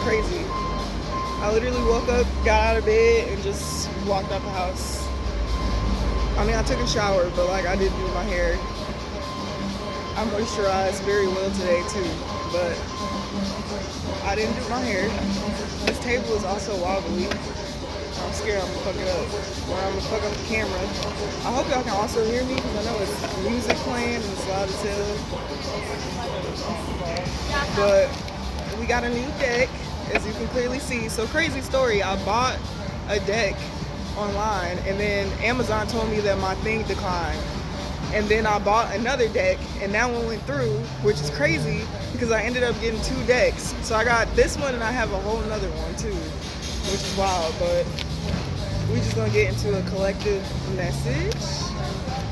crazy. I literally woke up, got out of bed, and just walked out the house. I mean, I took a shower, but like I didn't do my hair. I moisturized very well today too, but I didn't do my hair. This table is also wobbly. I'm scared I'm gonna fuck it up, or I'm gonna fuck up the camera. I hope y'all can also hear me because I know it's music playing and it's loud as hell. But we got a new deck, as you can clearly see. So crazy story, I bought a deck online and then Amazon told me that my thing declined. And then I bought another deck and that one went through, which is crazy because I ended up getting 2 decks. So I got this one and I have a whole nother one too, which is wild. But we just gonna get into a collective message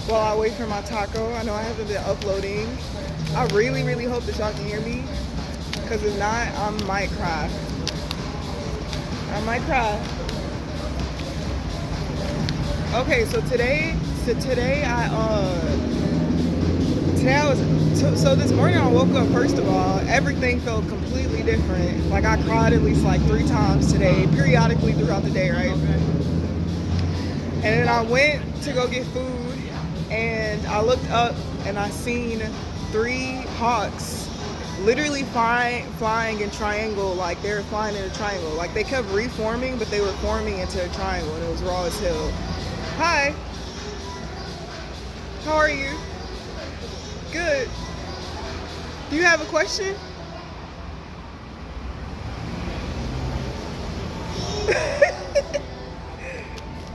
while I wait for my taco. I know I haven't been uploading. I really, really hope that y'all can hear me, because if not, I might cry. I might cry. Okay, so today so this morning I woke up, first of all, everything felt completely different. Like I cried at least like 3 times today, periodically throughout the day, right? And then I went to go get food and I looked up and I seen 3 hawks literally flying in triangle, like they were flying in a triangle. Like they kept reforming, but they were forming into a triangle and it was raw as hell. Hi. How are you? Good. Do you have a question?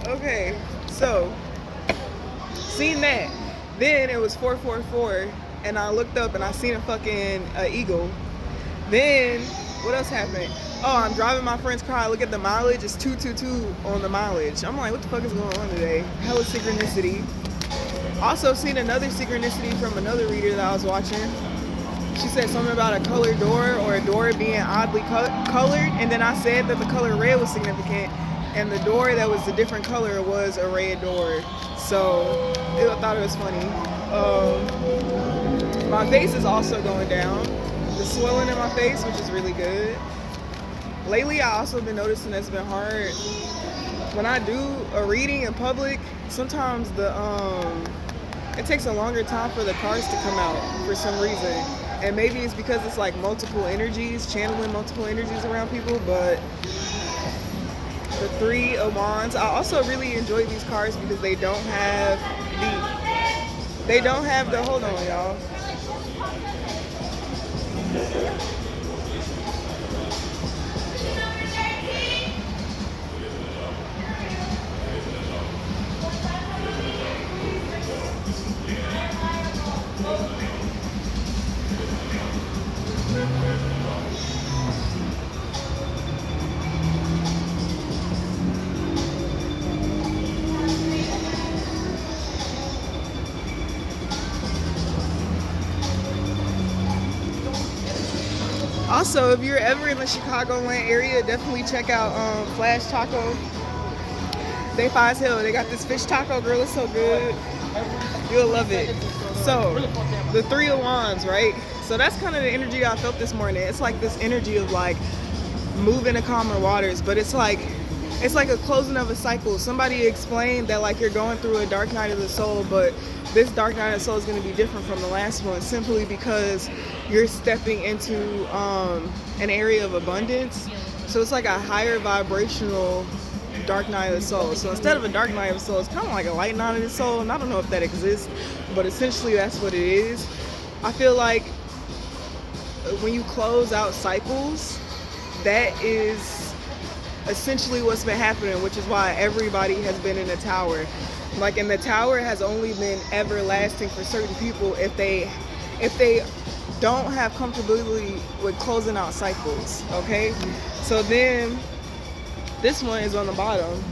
Okay, so seen that. Then it was 444 and I looked up and I seen a fucking eagle. Then what else happened? Oh, I'm driving my friend's car. I look at the mileage. It's 222 on the mileage. I'm like, what the fuck is going on today? Hella synchronicity. Also seen another synchronicity from another reader that I was watching. She said something about a colored door or a door being oddly colored. And then I said that the color red was significant. And the door that was a different color was a red door. So I thought it was funny. My face is also going down. The swelling in my face, which is really good. Lately, I also been noticing it's been hard when I do a reading in public. Sometimes it takes a longer time for the cards to come out for some reason, and maybe it's because it's like multiple energies, channeling multiple energies around people. But the 3 of Wands, I also really enjoy these cards because they don't have the hold on, y'all. Also, if you're ever in the Chicagoland area, definitely check out Flash Taco. They fire as hell. They got this fish taco, girl. It's so good. You'll love it. So, the 3 of Wands, right? So that's kind of the energy I felt this morning. It's like this energy of like moving to calmer waters, but it's like a closing of a cycle. Somebody explained that like you're going through a dark night of the soul, but this dark night of the soul is going to be different from the last one simply because you're stepping into an area of abundance. So it's like a higher vibrational dark night of the soul. So instead of a dark night of the soul, it's kind of like a light night of the soul. And I don't know if that exists, but essentially that's what it is. I feel like when you close out cycles, that is essentially what's been happening, which is why everybody has been in the tower. Like, and the tower has only been everlasting for certain people if they don't have comfortability with closing out cycles, okay? So then this one is on the bottom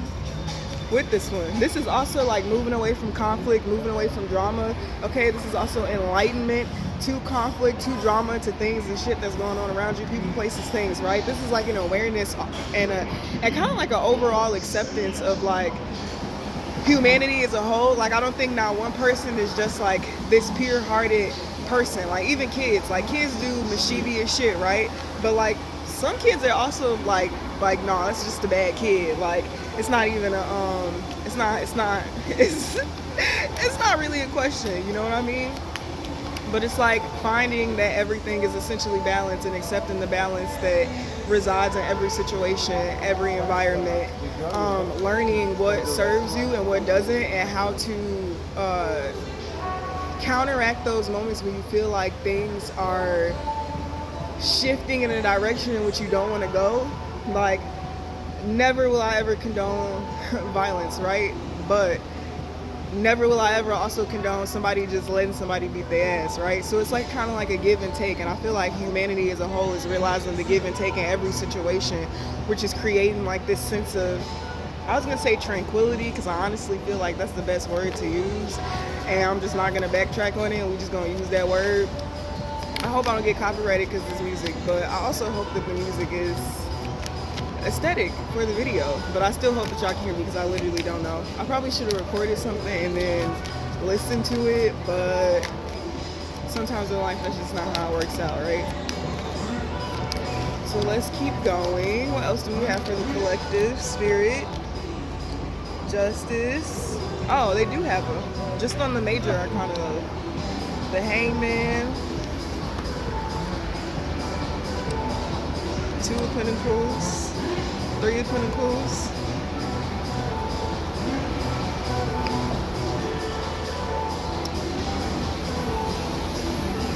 with this one. This is also like moving away from conflict, moving away from drama, okay? This is also enlightenment to conflict, to drama, to things and shit that's going on around you, people, places, things, right? This is like an awareness and kind of like an overall acceptance of like humanity as a whole. Like, I don't think not one person is just like this pure-hearted person. Like, even kids do mischievous shit, right? But like some kids are also like no, it's just a bad kid. Like it's not even a it's not it's not really a question, you know what I mean? But it's like finding that everything is essentially balanced and accepting the balance that resides in every situation, every environment, learning what serves you and what doesn't, and how to counteract those moments when you feel like things are shifting in a direction in which you don't want to go. Like, never will I ever condone violence, right? But never will I ever also condone somebody just letting somebody beat their ass, right? So it's like kind of like a give and take, and I feel like humanity as a whole is realizing the give and take in every situation, which is creating like this sense of, I was gonna say tranquility, because I honestly feel like that's the best word to use, and I'm just not gonna backtrack on it, and we're just gonna use that word. I hope I don't get copyrighted because it's music, but I also hope that the music is aesthetic for the video. But I still hope that y'all can hear me, because I literally don't know. I probably should have recorded something and then listened to it, but sometimes in life that's just not how it works out, right? So let's keep going. What else do we have for the collective? Spirit, justice. Oh, they do have a, just on the major arcana though. The Hangman, Two of Pentacles, Three of Pentacles.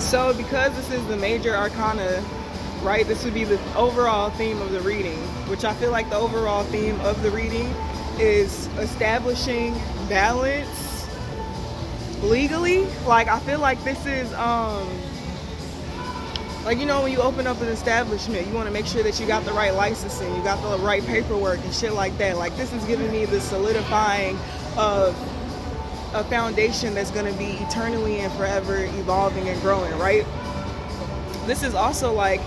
So because this is the major arcana, right, this would be the overall theme of the reading, which I feel like the overall theme of the reading is establishing balance legally. Like, I feel like this is like, you know, when you open up an establishment, you want to make sure that you got the right licensing, you got the right paperwork and shit like that. Like, this is giving me the solidifying of a foundation that's going to be eternally and forever evolving and growing, right? This is also like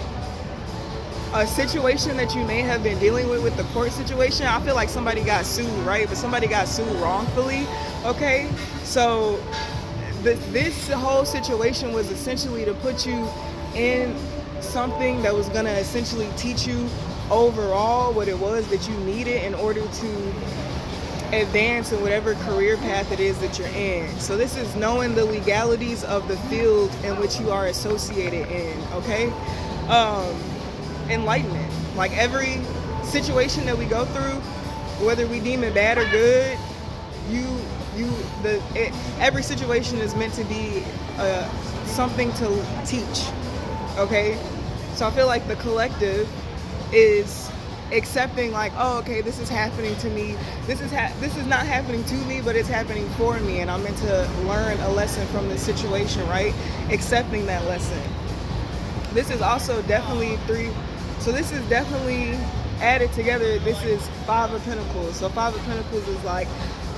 a situation that you may have been dealing with the court situation. I feel like somebody got sued, right? But somebody got sued wrongfully, okay? So this whole situation was essentially to put you in something that was going to essentially teach you overall what it was that you needed in order to advance in whatever career path it is that you're in. So this is knowing the legalities of the field in which you are associated in, okay? Enlightenment. Like, every situation that we go through, whether we deem it bad or good, every situation is meant to be something to teach. Okay, so I feel like the collective is accepting, like, oh, okay, this is happening to me. This is not happening to me, but it's happening for me, and I'm meant to learn a lesson from this situation, right? Accepting that lesson. This is also definitely three. So this is definitely added together. This is Five of Pentacles. So Five of Pentacles is like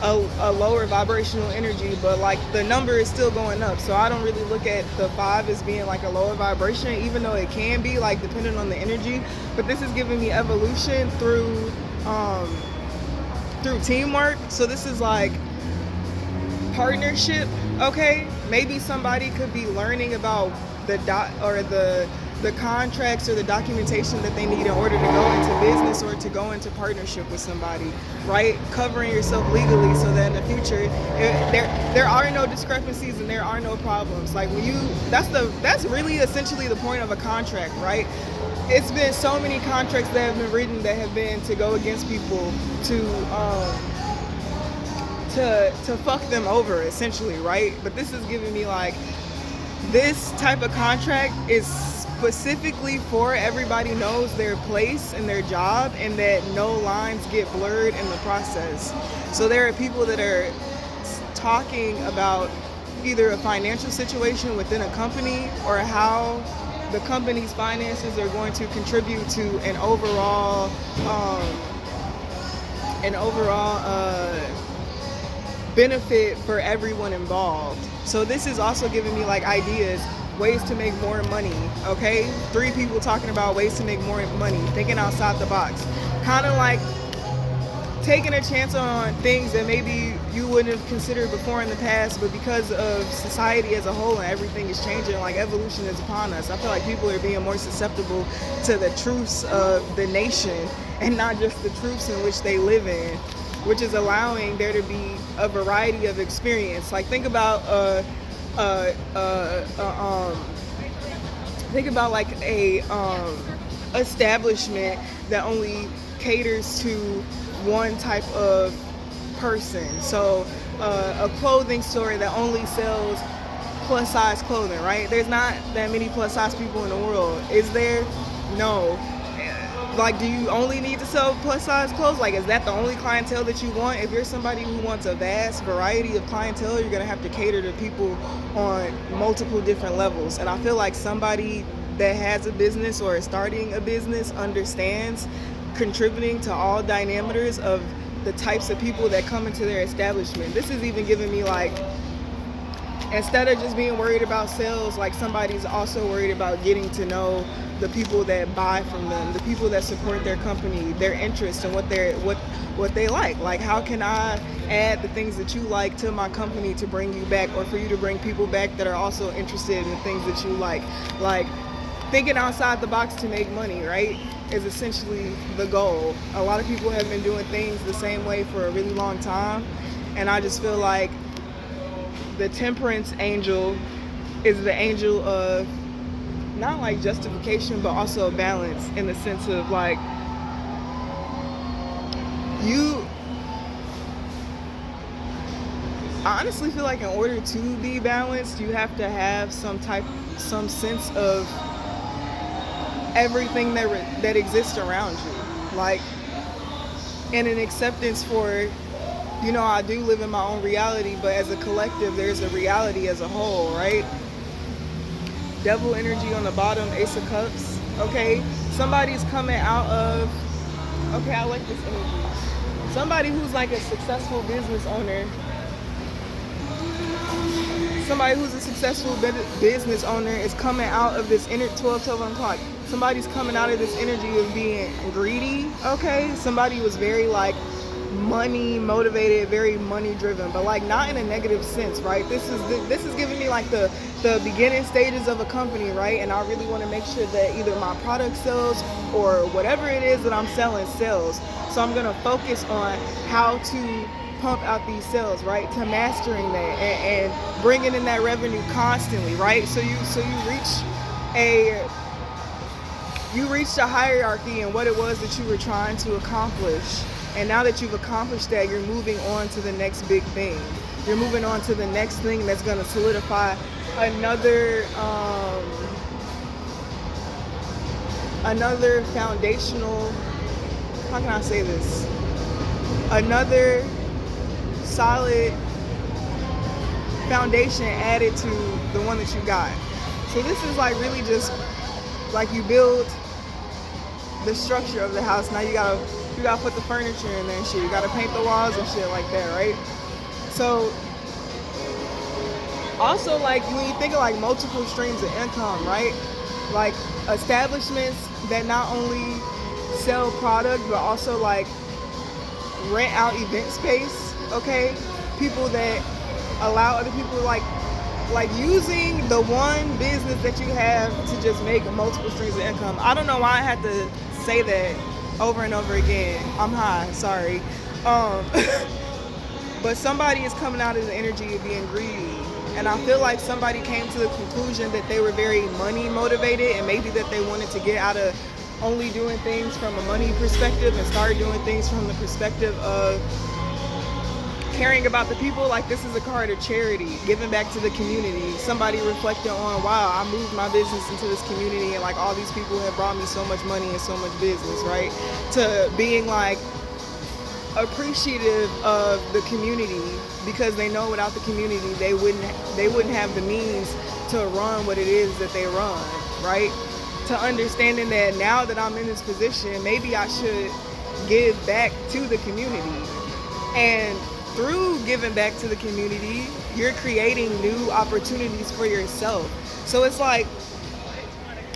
a lower vibrational energy, but like the number is still going up. So I don't really look at the 5 as being like a lower vibration, even though it can be, like, depending on the energy. But this is giving me evolution through teamwork. So this is like partnership. Okay, maybe somebody could be learning about the contracts or the documentation that they need in order to go into business or to go into partnership with somebody, right? Covering yourself legally so that in the future there are no discrepancies and there are no problems. Like, when that's really essentially the point of a contract, right? It's been so many contracts that have been written that have been to go against people, to fuck them over, essentially, right? But this is giving me like, this type of contract is specifically for everybody knows their place and their job, and that no lines get blurred in the process. So there are people that are talking about either a financial situation within a company, or how the company's finances are going to contribute to an overall benefit for everyone involved. So this is also giving me like ideas, ways to make more money, okay? 3 people talking about ways to make more money, thinking outside the box. Kind of like taking a chance on things that maybe you wouldn't have considered before in the past, but because of society as a whole and everything is changing, like evolution is upon us. I feel like people are being more susceptible to the truths of the nation and not just the truths in which they live in, which is allowing there to be a variety of experience. Like think about like a establishment that only caters to one type of person. So a clothing store that only sells plus size clothing, right? There's not that many plus size people in the world. Is there? No. Like, do you only need to sell plus size clothes? Like, is that the only clientele that you want? If you're somebody who wants a vast variety of clientele, you're gonna have to cater to people on multiple different levels. And I feel like somebody that has a business or is starting a business understands contributing to all diameters of the types of people that come into their establishment. This is even giving me like, instead of just being worried about sales, like somebody's also worried about getting to know the people that buy from them, the people that support their company, their interests, and what they like. Like, how can I add the things that you like to my company to bring you back, or for you to bring people back that are also interested in the things that you like. Like, thinking outside the box to make money, right, is essentially the goal. A lot of people have been doing things the same way for a really long time, and I just feel like the temperance angel is the angel of not like justification, but also balance, in the sense of like, I honestly feel like in order to be balanced, you have to have some sense of everything that exists around you, like, and an acceptance for, I do live in my own reality, but as a collective, there's a reality as a whole, right? Devil energy on the bottom, Ace of Cups. Okay, somebody's coming out of. Okay, I like this energy. Somebody who's like a successful business owner. Somebody who's a successful business owner is coming out of this 12 o'clock. Somebody's coming out of this energy of being greedy. Okay, somebody was very like money motivated, very money driven, but like not in a negative sense, right? This is giving me like the beginning stages of a company, right? And I really want to make sure that either my product sells or whatever it is that I'm selling sells. So I'm gonna focus on how to pump out these sales, right? To mastering that and bringing in that revenue constantly, right? So you reach a hierarchy in what it was that you were trying to accomplish. And now that you've accomplished that, you're moving on to the next big thing. You're moving on to the next thing that's going to solidify another foundational, how can I say this? Another solid foundation added to the one that you got. So this is like really just like you build the structure of the house. Now you gotta put the furniture in there and shit. You gotta paint the walls and shit like that, right? So also, like, when you think of like multiple streams of income, right? Like establishments that not only sell product but also like rent out event space, okay? People that allow other people like using the one business that you have to just make multiple streams of income. I don't know why I had to say that over and over again. I'm high, sorry. But somebody is coming out of the energy of being greedy. And I feel like somebody came to the conclusion that they were very money motivated, and maybe that they wanted to get out of only doing things from a money perspective and start doing things from the perspective of caring about the people. Like, this is a card of charity, giving back to the community. Somebody reflected on, wow, I moved my business into this community, and like all these people have brought me so much money and so much business, right? To being like appreciative of the community, because they know without the community they wouldn't have the means to run what it is that they run, right? To understanding that now that I'm in this position, maybe I should give back to the community. And through giving back to the community, you're creating new opportunities for yourself. So it's like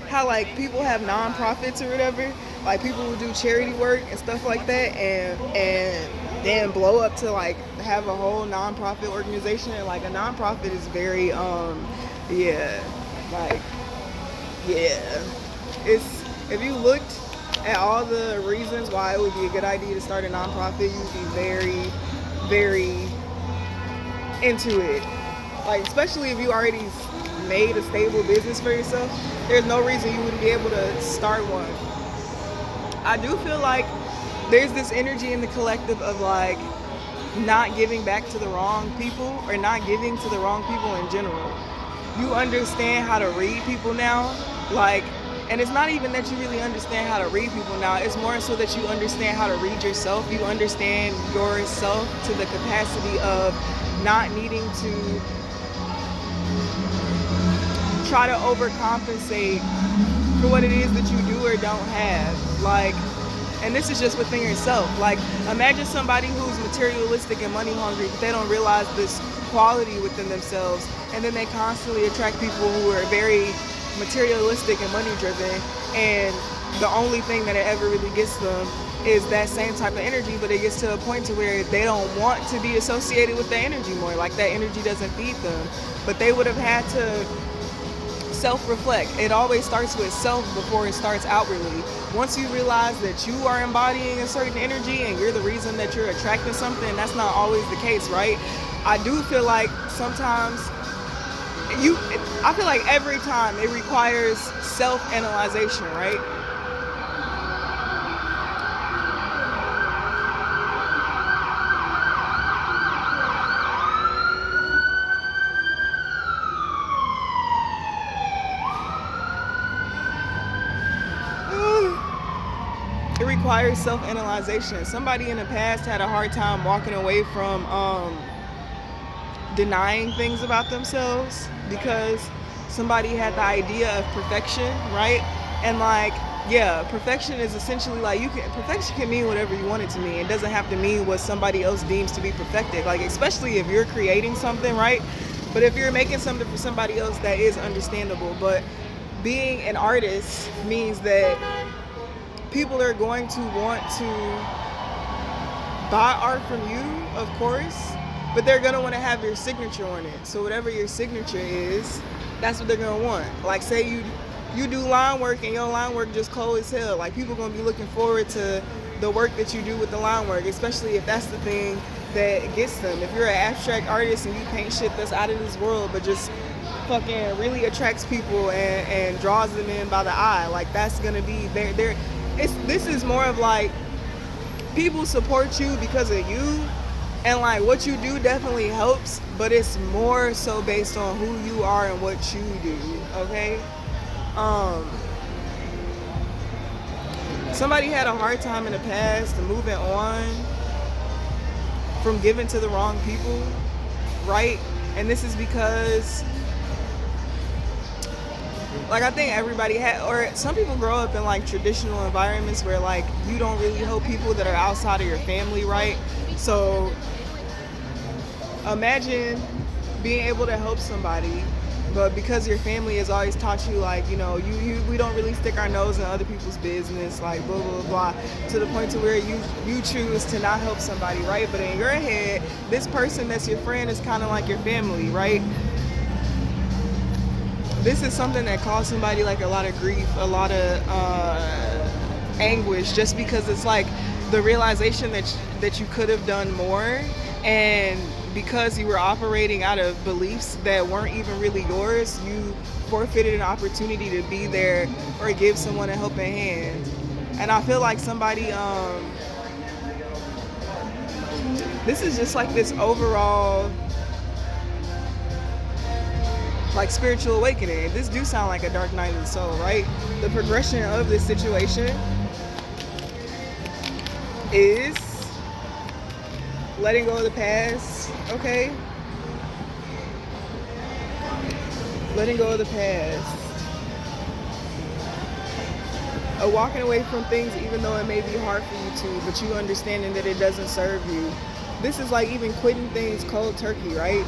how like people have nonprofits or whatever, Like people who do charity work and stuff like that, and then blow up to like have a whole nonprofit organization. Like a nonprofit is very yeah, like yeah. It's if you looked at all the reasons why it would be a good idea to start a nonprofit, you'd be very, very into it. Like especially if you already made a stable business for yourself, there's no reason you wouldn't be able to start one. I do feel like there's this energy in the collective of like not giving back to the wrong people or not giving to the wrong people in general. You understand how to read people now, like, and it's not even that you really understand how to read people now, it's more so that you understand how to read yourself. You understand yourself to the capacity of not needing to try to overcompensate for what it is that you do or don't have. Like, and this is just within yourself. Like, imagine somebody who's materialistic and money hungry, but they don't realize this quality within themselves, and then they constantly attract people who are very materialistic and money driven, and the only thing that it ever really gets them is that same type of energy, but it gets to a point to where they don't want to be associated with that energy more. Like that energy doesn't feed them, but they would have had to self-reflect. It always starts with self before it starts outwardly. Once you realize that you are embodying a certain energy and you're the reason that you're attracting something, that's not always the case, right? I do feel like sometimes I feel like every time it requires self-analyzation, right? It requires self-analyzation. Somebody in the past had a hard time walking away from denying things about themselves because somebody had the idea of perfection, right? And like, yeah, perfection is essentially like perfection can mean whatever you want it to mean. It doesn't have to mean what somebody else deems to be perfected. Like, especially if you're creating something, right? But if you're making something for somebody else, that is understandable. But being an artist means that people are going to want to buy art from you, of course, but they're gonna want to have your signature on it. So whatever your signature is, that's what they're gonna want. Like, say you do line work and your line work just cold as hell. Like, people gonna be looking forward to the work that you do with the line work, especially if that's the thing that gets them. If you're an abstract artist and you paint shit that's out of this world, but just fucking really attracts people and draws them in by the eye, like that's gonna be there. This is more of like people support you because of you, and like what you do definitely helps, but it's more so based on who you are and what you do. Okay. Somebody had a hard time in the past moving on from giving to the wrong people, right? And this is because, like, I think everybody or some people grow up in like traditional environments where like you don't really help people that are outside of your family, right? So imagine being able to help somebody, but because your family has always taught you, like, you know, we don't really stick our nose in other people's business, like blah blah blah, to the point to where you choose to not help somebody, right? But in your head, this person that's your friend is kind of like your family, right? This is something that caused somebody like a lot of grief, a lot of anguish, just because it's like the realization that you could have done more, and because you were operating out of beliefs that weren't even really yours, you forfeited an opportunity to be there or give someone a helping hand. And I feel like somebody, this is just like this overall like spiritual awakening. This do sound like a dark night of the soul, right? The progression of this situation is letting go of the past, okay? Letting go of the past. Walking away from things even though it may be hard for you to, but you understanding that it doesn't serve you. This is like even quitting things cold turkey, right?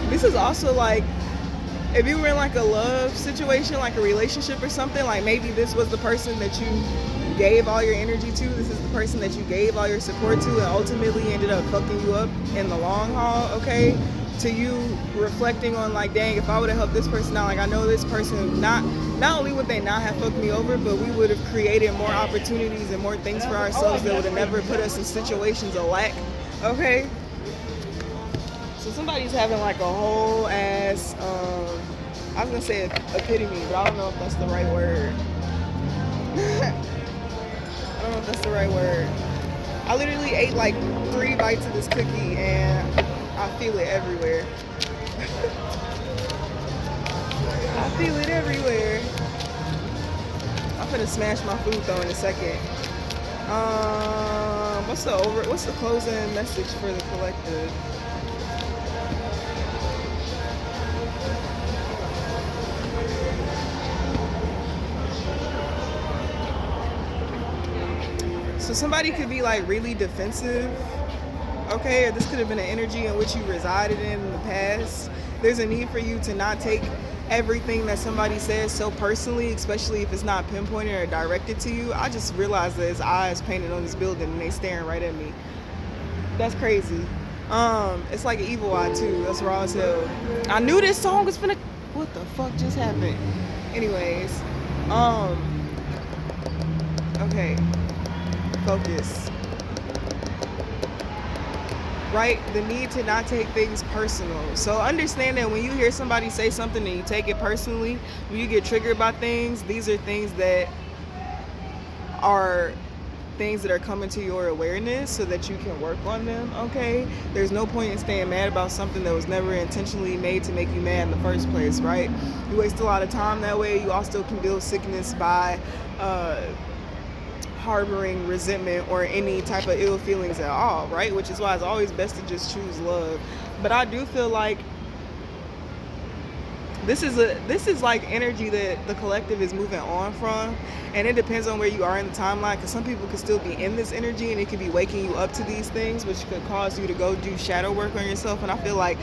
This is also like if you were in like a love situation, like a relationship or something, like maybe this was the person that you gave all your energy to, this is the person that you gave all your support to, and ultimately ended up fucking you up in the long haul, okay? To you reflecting on like, dang, if I would have helped this person out, like I know this person, not only would they not have fucked me over, but we would have created more opportunities and more things for ourselves that would have never put us in situations of lack, okay? So somebody's having like a whole ass, I was gonna say epitome, but I don't know if that's the right word. I don't know if that's the right word. I literally ate like 3 bites of this cookie and I feel it everywhere. I feel it everywhere. I'm gonna smash my food though in a second. What's the closing message for the collective? So somebody could be like really defensive, okay? Or this could have been an energy in which you resided in the past. There's a need for you to not take everything that somebody says so personally, especially if it's not pinpointed or directed to you. I just realized that his eyes painted on this building and they staring right at me. That's crazy. It's like an evil eye too. That's raw as hell. I knew this song was finna. What the fuck just happened? Anyways, okay. Focus. Right? The need to not take things personal. So understand that when you hear somebody say something and you take it personally, when you get triggered by things, these are things that are coming to your awareness so that you can work on them, okay? There's no point in staying mad about something that was never intentionally made to make you mad in the first place, right? You waste a lot of time that way. You also can build sickness by harboring resentment or any type of ill feelings at all, right? Which is why it's always best to just choose love. But I do feel like this is like energy that the collective is moving on from, and it depends on where you are in the timeline, because some people could still be in this energy and it could be waking you up to these things, which could cause you to go do shadow work on yourself. And I feel like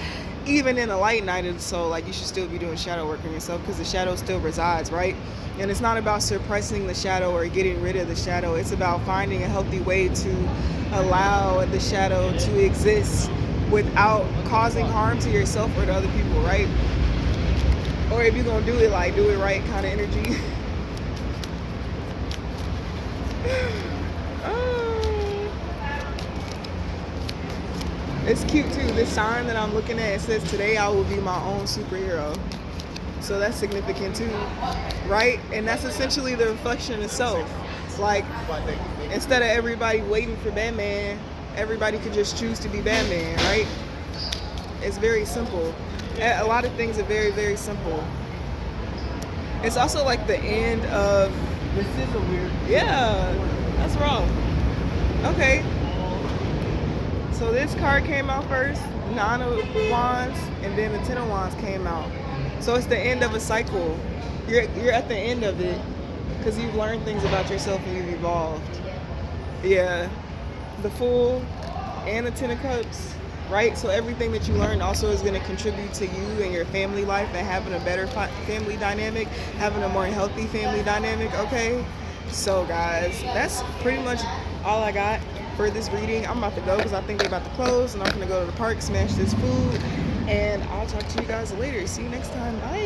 even in a light night of the soul, like you should still be doing shadow work on yourself, because the shadow still resides, right? And it's not about suppressing the shadow or getting rid of the shadow. It's about finding a healthy way to allow the shadow to exist without causing harm to yourself or to other people, right? Or if you're gonna do it, like do it right kind of energy. It's cute too. This sign that I'm looking at, it says, "Today I will be my own superhero." So that's significant too, right? And that's essentially the reflection of self. Like, instead of everybody waiting for Batman, everybody could just choose to be Batman, right? It's very simple. A lot of things are very, very simple. It's also like the end of... This is a weird... Yeah, that's wrong. Okay. So this card came out first, 9 of Wands, and then the 10 of Wands came out. So it's the end of a cycle. You're at the end of it because you've learned things about yourself and you've evolved. Yeah. The Fool and the 10 of Cups, right? So everything that you learned also is going to contribute to you and your family life and having a better family dynamic, having a more healthy family dynamic, okay? So guys, that's pretty much all I got for this reading. I'm about to go because I think they're about to close, and I'm going to go to the park, smash this food, and I'll talk to you guys later. See you next time. Bye.